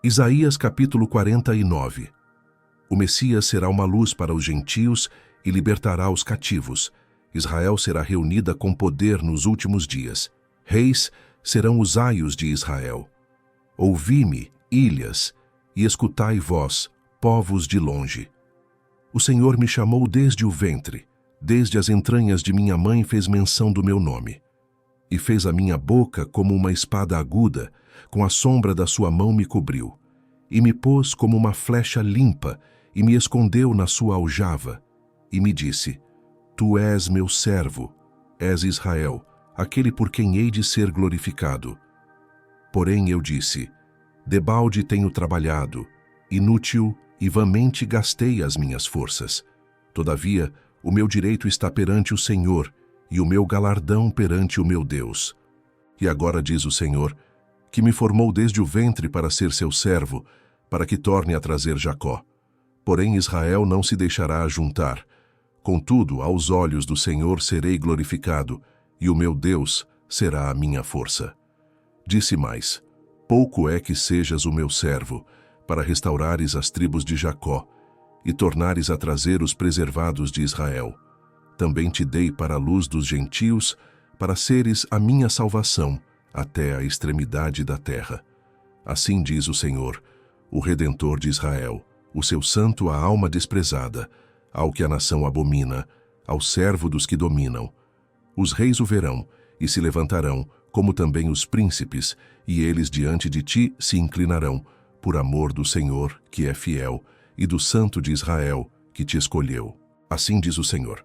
Isaías capítulo 49. O Messias será uma luz para os gentios e libertará os cativos. Israel será reunida com poder nos últimos dias. Reis serão os aios de Israel. Ouvi-me, ilhas, e escutai vós, povos de longe. O Senhor me chamou desde o ventre, desde as entranhas de minha mãe fez menção do meu nome. E fez a minha boca como uma espada aguda, com a sombra da sua mão me cobriu. E me pôs como uma flecha limpa, e me escondeu na sua aljava. E me disse, Tu és meu servo, és Israel, aquele por quem hei de ser glorificado. Porém eu disse, debalde tenho trabalhado, inútil e vãmente gastei as minhas forças. Todavia, o meu direito está perante o Senhor, e o meu galardão perante o meu Deus. E agora diz o Senhor, que me formou desde o ventre para ser seu servo, para que torne a trazer Jacó. Porém Israel não se deixará ajuntar. Contudo, aos olhos do Senhor serei glorificado, e o meu Deus será a minha força. Disse mais, pouco é que sejas o meu servo, para restaurares as tribos de Jacó, e tornares a trazer os preservados de Israel. Também te dei para a luz dos gentios, para seres a minha salvação, até a extremidade da terra. Assim diz o Senhor, o Redentor de Israel, o seu santo à alma desprezada, ao que a nação abomina, ao servo dos que dominam. Os reis o verão, e se levantarão, como também os príncipes, e eles diante de ti se inclinarão, por amor do Senhor, que é fiel, e do Santo de Israel, que te escolheu. Assim diz o Senhor,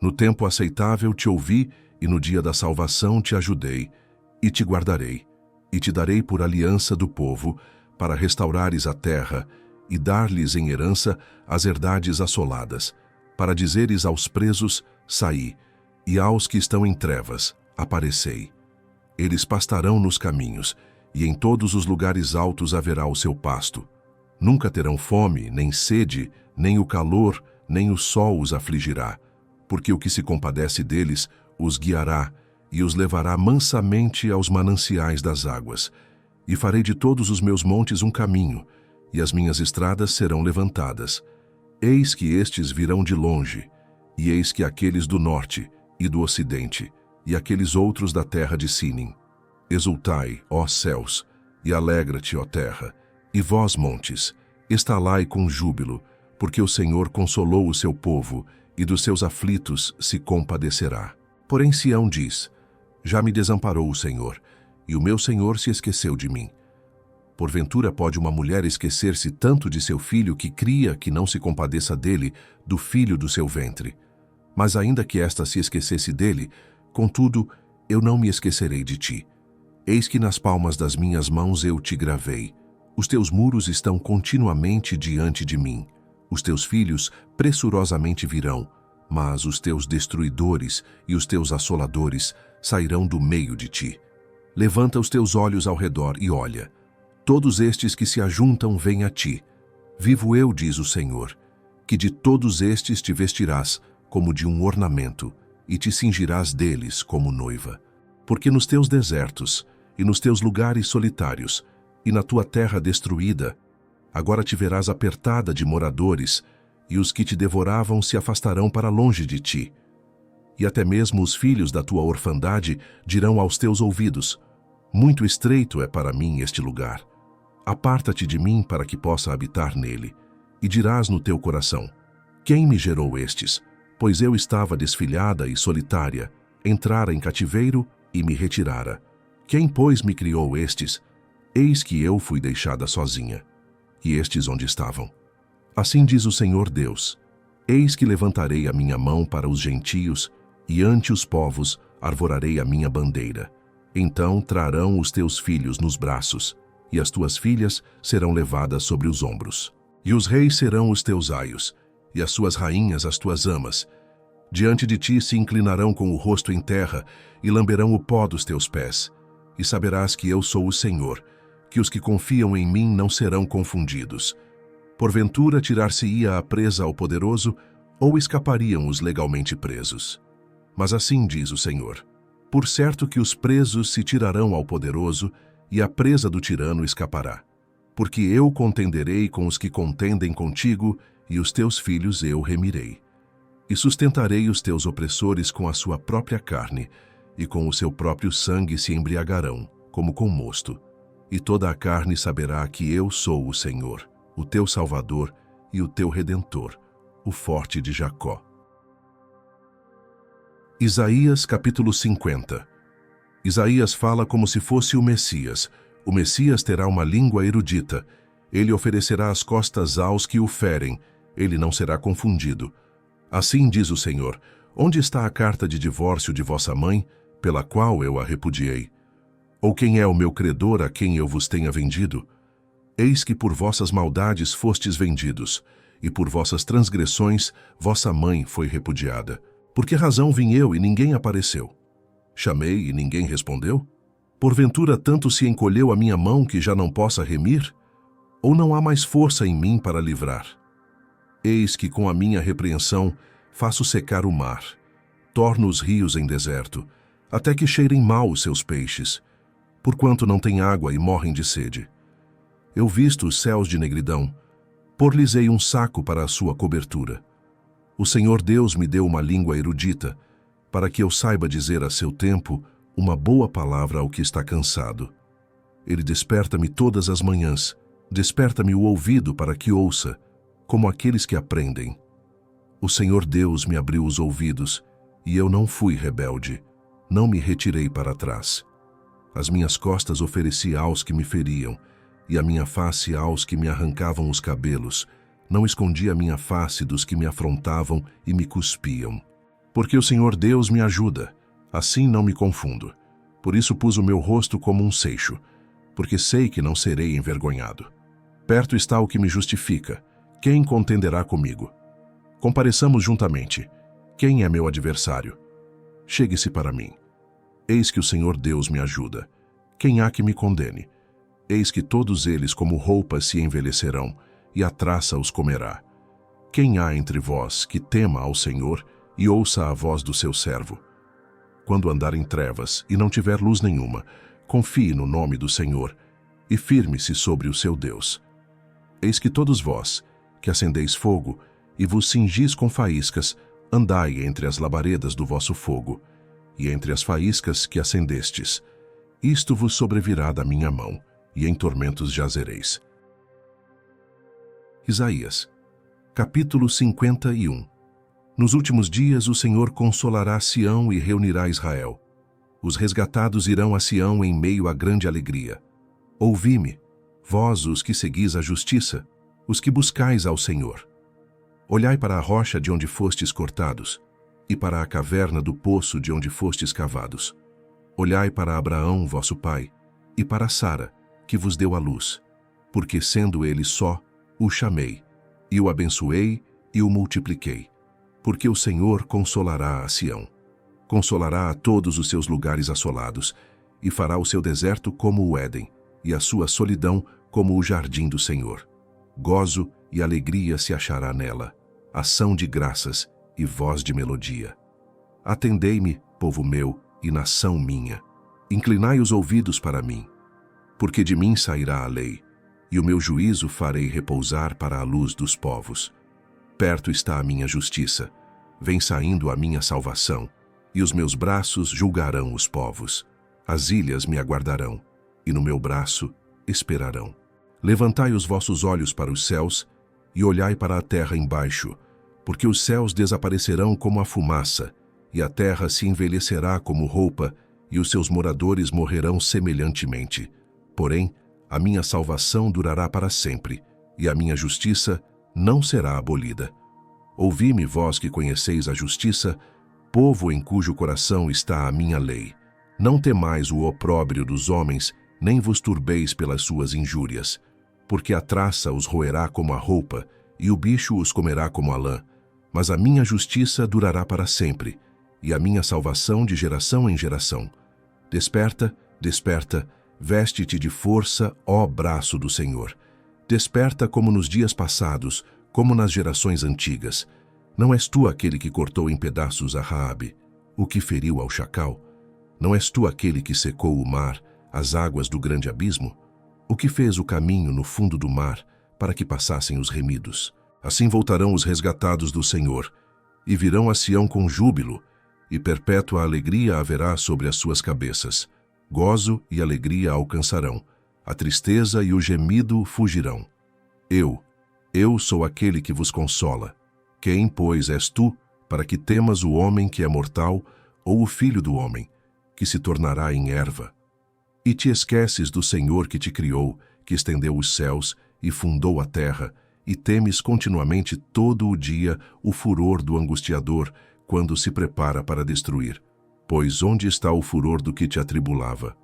no tempo aceitável te ouvi, e no dia da salvação te ajudei, e te guardarei, e te darei por aliança do povo, para restaurares a terra, e dar-lhes em herança as herdades assoladas, para dizeres aos presos, saí, e aos que estão em trevas, aparecei. Eles pastarão nos caminhos, e em todos os lugares altos haverá o seu pasto. Nunca terão fome, nem sede, nem o calor, nem o sol os afligirá, porque o que se compadece deles os guiará, e os levará mansamente aos mananciais das águas. E farei de todos os meus montes um caminho, e as minhas estradas serão levantadas. Eis que estes virão de longe, e eis que aqueles do norte e do ocidente, e aqueles outros da terra de Sinim. Exultai, ó céus, e alegra-te, ó terra, e vós, montes, estalai com júbilo, porque o Senhor consolou o seu povo, e dos seus aflitos se compadecerá. Porém Sião diz, já me desamparou o Senhor, e o meu Senhor se esqueceu de mim. Porventura pode uma mulher esquecer-se tanto de seu filho que cria que não se compadeça dele, do filho do seu ventre. Mas ainda que esta se esquecesse dele, contudo, eu não me esquecerei de ti. Eis que nas palmas das minhas mãos eu te gravei. Os teus muros estão continuamente diante de mim. Os teus filhos pressurosamente virão, mas os teus destruidores e os teus assoladores sairão do meio de ti. Levanta os teus olhos ao redor e olha. Todos estes que se ajuntam vêm a ti. Vivo eu, diz o Senhor, que de todos estes te vestirás como de um ornamento, e te cingirás deles como noiva. Porque nos teus desertos, e nos teus lugares solitários, e na tua terra destruída, agora te verás apertada de moradores, e os que te devoravam se afastarão para longe de ti. E até mesmo os filhos da tua orfandade dirão aos teus ouvidos, muito estreito é para mim este lugar. Aparta-te de mim para que possa habitar nele. E dirás no teu coração, quem me gerou estes? Pois eu estava desfilhada e solitária, entrara em cativeiro e me retirara. Quem, pois, me criou estes? Eis que eu fui deixada sozinha. E estes onde estavam? Assim diz o Senhor Deus, eis que levantarei a minha mão para os gentios, e ante os povos arvorarei a minha bandeira. Então trarão os teus filhos nos braços, e as tuas filhas serão levadas sobre os ombros. E os reis serão os teus aios, e as suas rainhas as tuas amas. Diante de ti se inclinarão com o rosto em terra, e lamberão o pó dos teus pés. E saberás que eu sou o Senhor, que os que confiam em mim não serão confundidos. Porventura tirar-se-ia a presa ao poderoso, ou escapariam os legalmente presos? Mas assim diz o Senhor, por certo que os presos se tirarão ao poderoso, e a presa do tirano escapará. Porque eu contenderei com os que contendem contigo, e os teus filhos eu remirei. E sustentarei os teus opressores com a sua própria carne, e com o seu próprio sangue se embriagarão, como com mosto. E toda a carne saberá que eu sou o Senhor, o teu Salvador e o teu Redentor, o forte de Jacó. Isaías capítulo 50. Isaías fala como se fosse o Messias. O Messias terá uma língua erudita. Ele oferecerá as costas aos que o ferem. Ele não será confundido. Assim diz o Senhor: onde está a carta de divórcio de vossa mãe, pela qual eu a repudiei? Ou quem é o meu credor a quem eu vos tenha vendido? Eis que por vossas maldades fostes vendidos, e por vossas transgressões vossa mãe foi repudiada. Por que razão vim eu e ninguém apareceu? Chamei e ninguém respondeu? Porventura tanto se encolheu a minha mão que já não possa remir? Ou não há mais força em mim para livrar? Eis que com a minha repreensão faço secar o mar, torno os rios em deserto, até que cheirem mal os seus peixes, porquanto não têm água e morrem de sede. Eu visto os céus de negridão, por-lhes-ei um saco para a sua cobertura. O Senhor Deus me deu uma língua erudita, para que eu saiba dizer a seu tempo uma boa palavra ao que está cansado. Ele desperta-me todas as manhãs, desperta-me o ouvido para que ouça, como aqueles que aprendem. O Senhor Deus me abriu os ouvidos, e eu não fui rebelde, não me retirei para trás. As minhas costas ofereci aos que me feriam, e a minha face aos que me arrancavam os cabelos. Não escondi a minha face dos que me afrontavam e me cuspiam. Porque o Senhor Deus me ajuda, assim não me confundo. Por isso pus o meu rosto como um seixo, porque sei que não serei envergonhado. Perto está o que me justifica. Quem contenderá comigo? Compareçamos juntamente. Quem é meu adversário? Chegue-se para mim. Eis que o Senhor Deus me ajuda. Quem há que me condene? Eis que todos eles como roupas se envelhecerão, e a traça os comerá. Quem há entre vós que tema ao Senhor e ouça a voz do seu servo? Quando andar em trevas e não tiver luz nenhuma, confie no nome do Senhor e firme-se sobre o seu Deus. Eis que todos vós, que acendeis fogo e vos cingis com faíscas, andai entre as labaredas do vosso fogo, e entre as faíscas que acendestes. Isto vos sobrevirá da minha mão, e em tormentos jazereis. Isaías, capítulo 51. Nos últimos dias o Senhor consolará Sião e reunirá Israel. Os resgatados irão a Sião em meio a grande alegria. Ouvi-me, vós os que seguis a justiça, os que buscais ao Senhor. Olhai para a rocha de onde fostes cortados, e para a caverna do poço de onde fostes cavados. Olhai para Abraão, vosso pai, e para Sara, que vos deu a luz, porque sendo ele só, o chamei, e o abençoei e o multipliquei, porque o Senhor consolará a Sião. Consolará a todos os seus lugares assolados, e fará o seu deserto como o Éden, e a sua solidão como o jardim do Senhor. Gozo e alegria se achará nela, ação de graças e voz de melodia. Atendei-me, povo meu e nação minha. Inclinai os ouvidos para mim, porque de mim sairá a lei, e o meu juízo farei repousar para a luz dos povos. Perto está a minha justiça, vem saindo a minha salvação, e os meus braços julgarão os povos. As ilhas me aguardarão, e no meu braço esperarão. Levantai os vossos olhos para os céus, e olhai para a terra embaixo, porque os céus desaparecerão como a fumaça, e a terra se envelhecerá como roupa, e os seus moradores morrerão semelhantemente. Porém, a minha salvação durará para sempre, e a minha justiça não será abolida. Ouvi-me, vós que conheceis a justiça, povo em cujo coração está a minha lei. Não temais o opróbrio dos homens, nem vos turbeis pelas suas injúrias, porque a traça os roerá como a roupa, e o bicho os comerá como a lã. Mas a minha justiça durará para sempre, e a minha salvação de geração em geração. Desperta, desperta, veste-te de força, ó braço do Senhor. Desperta como nos dias passados, como nas gerações antigas. Não és tu aquele que cortou em pedaços a Raabe, o que feriu ao chacal? Não és tu aquele que secou o mar, as águas do grande abismo? o que fez o caminho no fundo do mar para que passassem os remidos. Assim voltarão os resgatados do Senhor, e virão a Sião com júbilo, e perpétua alegria haverá sobre as suas cabeças. Gozo e alegria alcançarão, a tristeza e o gemido fugirão. Eu sou aquele que vos consola. Quem, pois, és tu, para que temas o homem que é mortal, ou o filho do homem, que se tornará em erva? E te esqueces do Senhor que te criou, que estendeu os céus e fundou a terra, e temes continuamente todo o dia o furor do angustiador, quando se prepara para destruir. Pois onde está o furor do que te atribulava?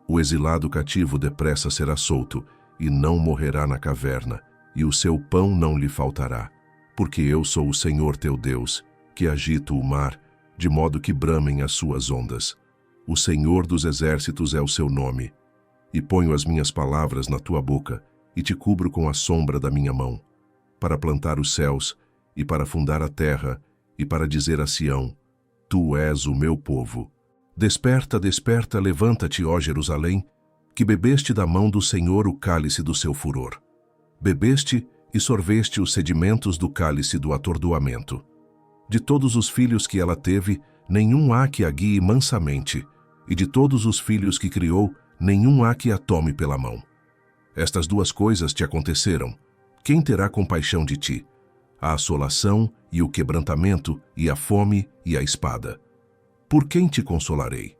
O exilado cativo depressa será solto, e não morrerá na caverna, e o seu pão não lhe faltará. Porque eu sou o Senhor teu Deus, que agito o mar, de modo que bramem as suas ondas. O Senhor dos exércitos é o seu nome. E ponho as minhas palavras na tua boca, e te cubro com a sombra da minha mão, para plantar os céus, e para fundar a terra, e para dizer a Sião: tu és o meu povo. Desperta, desperta, levanta-te, ó Jerusalém, que bebeste da mão do Senhor o cálice do seu furor. Bebeste e sorveste os sedimentos do cálice do atordoamento. De todos os filhos que ela teve, nenhum há que a guie mansamente, e de todos os filhos que criou, nenhum há que a tome pela mão. Estas duas coisas te aconteceram. Quem terá compaixão de ti? A assolação e o quebrantamento, e a fome e a espada. Por quem te consolarei?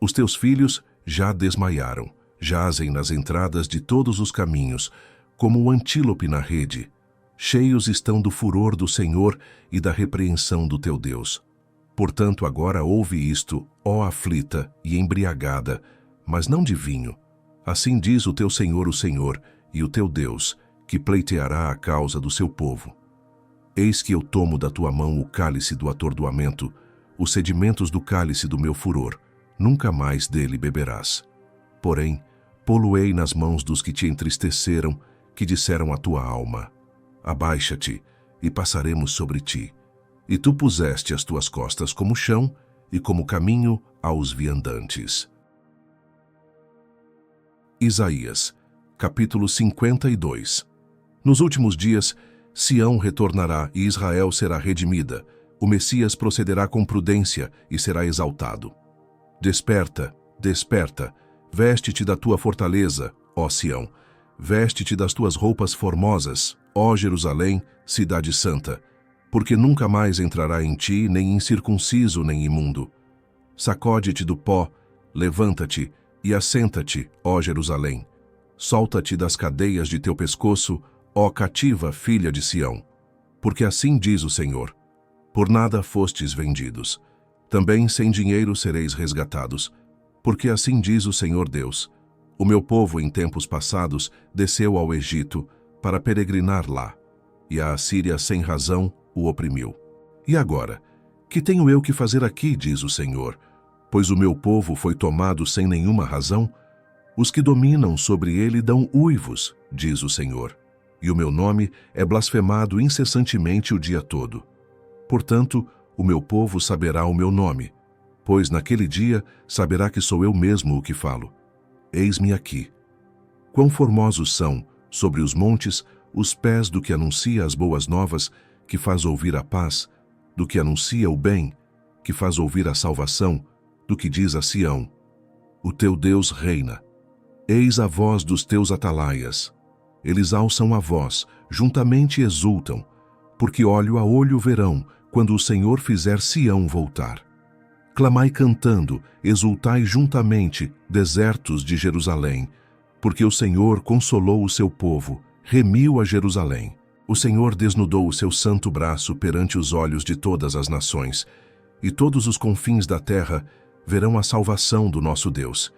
Os teus filhos já desmaiaram, jazem nas entradas de todos os caminhos, como o antílope na rede. Cheios estão do furor do Senhor e da repreensão do teu Deus. Portanto, agora ouve isto, ó aflita e embriagada, mas não de vinho. Assim diz o teu Senhor, o Senhor, e o teu Deus, que pleiteará a causa do seu povo. Eis que eu tomo da tua mão o cálice do atordoamento, os sedimentos do cálice do meu furor, nunca mais dele beberás. Porém, pô-lo-ei nas mãos dos que te entristeceram, que disseram à tua alma: abaixa-te, e passaremos sobre ti. E tu puseste as tuas costas como chão, e como caminho aos viandantes. Isaías, capítulo 52. Nos últimos dias, Sião retornará e Israel será redimida. O Messias procederá com prudência e será exaltado. Desperta, desperta, veste-te da tua fortaleza, ó Sião. Veste-te das tuas roupas formosas, ó Jerusalém, cidade santa, porque nunca mais entrará em ti nem incircunciso nem imundo. Sacode-te do pó, levanta-te e assenta-te, ó Jerusalém. Solta-te das cadeias de teu pescoço, ó cativa filha de Sião. Porque assim diz o Senhor: por nada fostes vendidos, também sem dinheiro sereis resgatados. Porque assim diz o Senhor Deus: o meu povo em tempos passados desceu ao Egito para peregrinar lá, e a Assíria sem razão o oprimiu. E agora, que tenho eu que fazer aqui, diz o Senhor? Pois o meu povo foi tomado sem nenhuma razão. Os que dominam sobre ele dão uivos, diz o Senhor, e o meu nome é blasfemado incessantemente o dia todo. Portanto, o meu povo saberá o meu nome, pois naquele dia saberá que sou eu mesmo o que falo. Eis-me aqui. Quão formosos são, sobre os montes, os pés do que anuncia as boas novas, que faz ouvir a paz, do que anuncia o bem, que faz ouvir a salvação, do que diz a Sião: o teu Deus reina. Eis a voz dos teus atalaias. Eles alçam a voz, juntamente exultam, porque olho a olho verão, quando o Senhor fizer Sião voltar. Clamai cantando, exultai juntamente, desertos de Jerusalém, porque o Senhor consolou o seu povo, remiu a Jerusalém. O Senhor desnudou o seu santo braço perante os olhos de todas as nações, e todos os confins da terra verão a salvação do nosso Deus.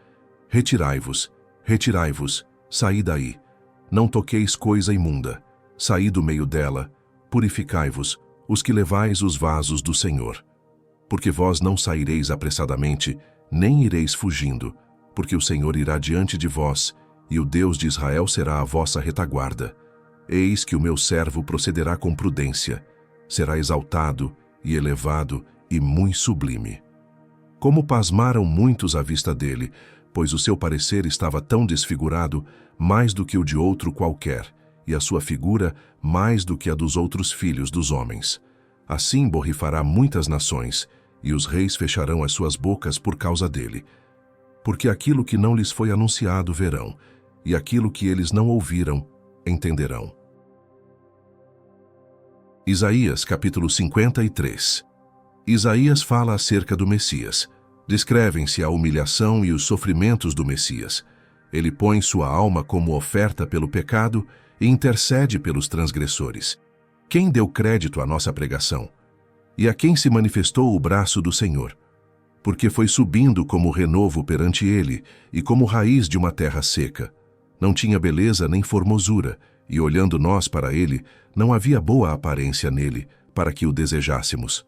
Retirai-vos, retirai-vos, saí daí. Não toqueis coisa imunda. Saí do meio dela, purificai-vos, os que levais os vasos do Senhor. Porque vós não saireis apressadamente, nem ireis fugindo, porque o Senhor irá diante de vós, e o Deus de Israel será a vossa retaguarda. Eis que o meu servo procederá com prudência, será exaltado e elevado e muito sublime. Como pasmaram muitos à vista dele, pois o seu parecer estava tão desfigurado, mais do que o de outro qualquer, e a sua figura mais do que a dos outros filhos dos homens. Assim borrifará muitas nações, e os reis fecharão as suas bocas por causa dele. Porque aquilo que não lhes foi anunciado verão, e aquilo que eles não ouviram, entenderão. Isaías capítulo 53. Isaías fala acerca do Messias. Descrevem-se a humilhação e os sofrimentos do Messias. Ele põe sua alma como oferta pelo pecado e intercede pelos transgressores. Quem deu crédito à nossa pregação? E a quem se manifestou o braço do Senhor? Porque foi subindo como renovo perante ele e como raiz de uma terra seca. Não tinha beleza nem formosura, e olhando nós para ele, não havia boa aparência nele, para que o desejássemos.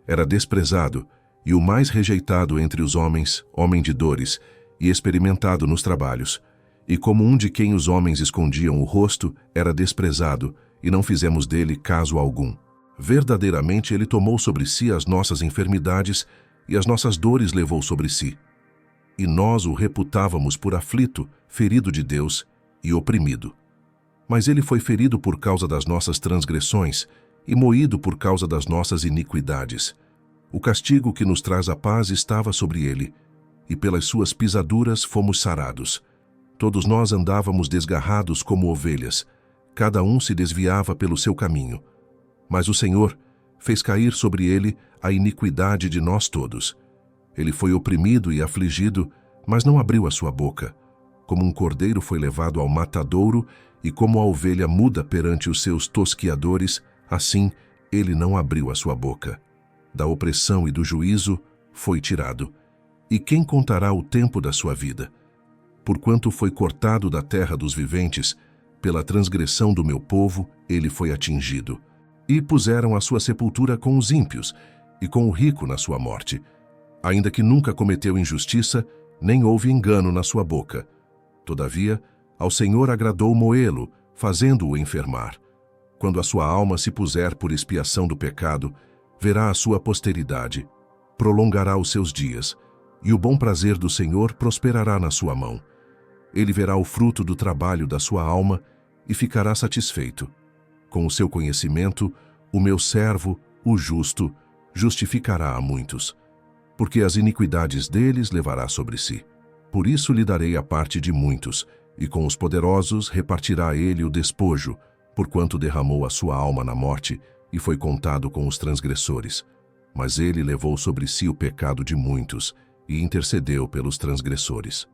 Era desprezado, e o mais rejeitado entre os homens, homem de dores, e experimentado nos trabalhos. E como um de quem os homens escondiam o rosto, era desprezado, e não fizemos dele caso algum. Verdadeiramente ele tomou sobre si as nossas enfermidades, e as nossas dores levou sobre si. E nós o reputávamos por aflito, ferido de Deus e oprimido. Mas ele foi ferido por causa das nossas transgressões e moído por causa das nossas iniquidades. O castigo que nos traz a paz estava sobre ele, e pelas suas pisaduras fomos sarados. Todos nós andávamos desgarrados como ovelhas, cada um se desviava pelo seu caminho. Mas o Senhor fez cair sobre ele a iniquidade de nós todos. Ele foi oprimido e afligido, mas não abriu a sua boca. Como um cordeiro foi levado ao matadouro, e como a ovelha muda perante os seus tosquiadores, assim ele não abriu a sua boca. Da opressão e do juízo foi tirado. E quem contará o tempo da sua vida? Porquanto foi cortado da terra dos viventes, pela transgressão do meu povo ele foi atingido. E puseram a sua sepultura com os ímpios, e com o rico na sua morte. Ainda que nunca cometeu injustiça, nem houve engano na sua boca. Todavia, ao Senhor agradou moê-lo, fazendo-o enfermar. Quando a sua alma se puser por expiação do pecado, verá a sua posteridade, prolongará os seus dias, e o bom prazer do Senhor prosperará na sua mão. Ele verá o fruto do trabalho da sua alma e ficará satisfeito. Com o seu conhecimento, o meu servo, o justo, justificará a muitos, porque as iniquidades deles levará sobre si. Por isso lhe darei a parte de muitos, e com os poderosos repartirá ele o despojo, porquanto derramou a sua alma na morte e foi contado com os transgressores. Mas ele levou sobre si o pecado de muitos e intercedeu pelos transgressores.